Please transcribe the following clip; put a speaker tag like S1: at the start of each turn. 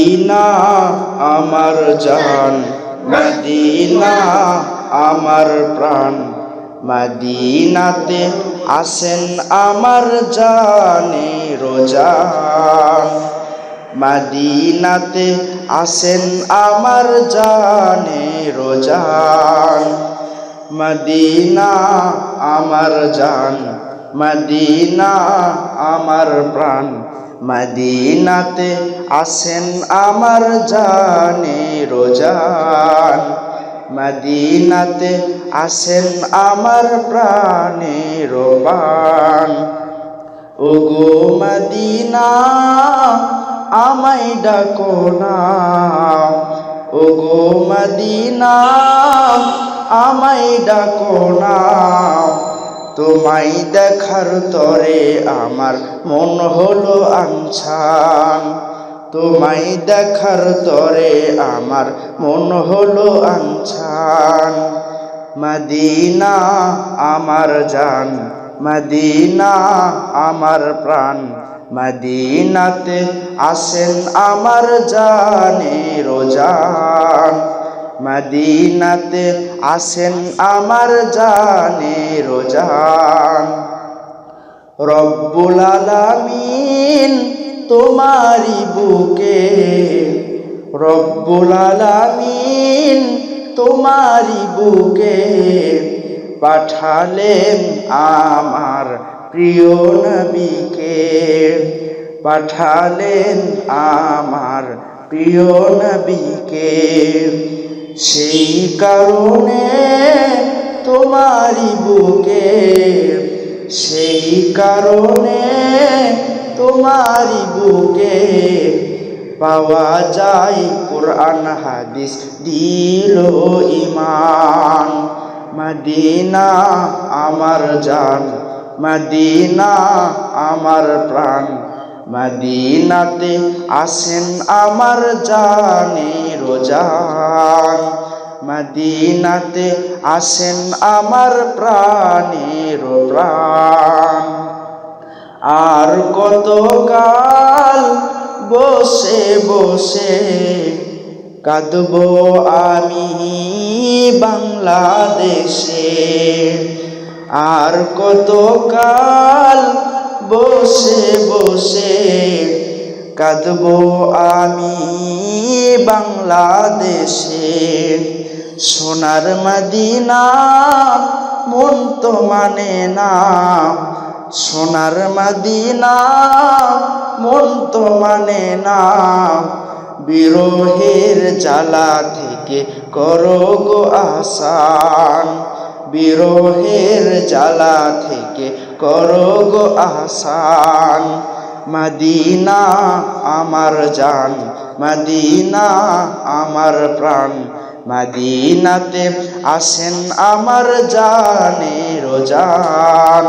S1: Medina আমার জান, Medina আমার প্রাণ, মদিনাতে আসেন আমার জানের জান। মদিনাতে আসেন আমার জানের জান, মদিনা আমার জান, মদিনা আমার প্রাণ, মদিনাতে আসেন আমার জানের জান, মদিনাতে আসেন আমার প্রাণের প্রাণ। ওগো মদিনা আমায় ডাকো না, ওগো মদিনা আমায় ডাকো না, তোমায় দেখার তরে আমার মন হলো আনছান, তোমায় দেখার তরে আমার মন হলো আনছান। মদিনা আমার জান, মদিনা আমার প্রাণ, মদিনাতে আসেন আমার জানের জান, মদিনাতে আসেন আমার জানের জান। রব্বুল আলামিন তোমারি বুকে, রব্বুল আলামিন তোমারি বুকে পাঠালেন আমার প্রিয় নবীকে, পাঠালেন আমার প্রিয় নবীকে। সেই কারণে তোমারি বুকে, সেই কারণে তোমারি বুকে পাওয়া যায় কুরআন হাদিস দিল ঈমান। মদিনা আমার জান, মদিনা আমার প্রাণ, মদিনাতে আসেন আমার জানের জান, মদিনাতে আসেন আমার প্রাণের প্রাণ। আর কতকাল বসে বসে কাঁদবো আমি বাংলাদেশে, আর কতকাল বসে বসে কাঁদবো আমি বাংলাদেশে। সোনার মদিনা মন তো মানে না, সোনার মদিনা মন তো মানে না, বিরহের জ্বালা থেকে করো গো আসান, বিরহের জ্বালা থেকে করো গো আসান। মদিনা আমার জান, মদিনা আমার প্রাণ, মদিনাতে আসেন আমার জানের জান।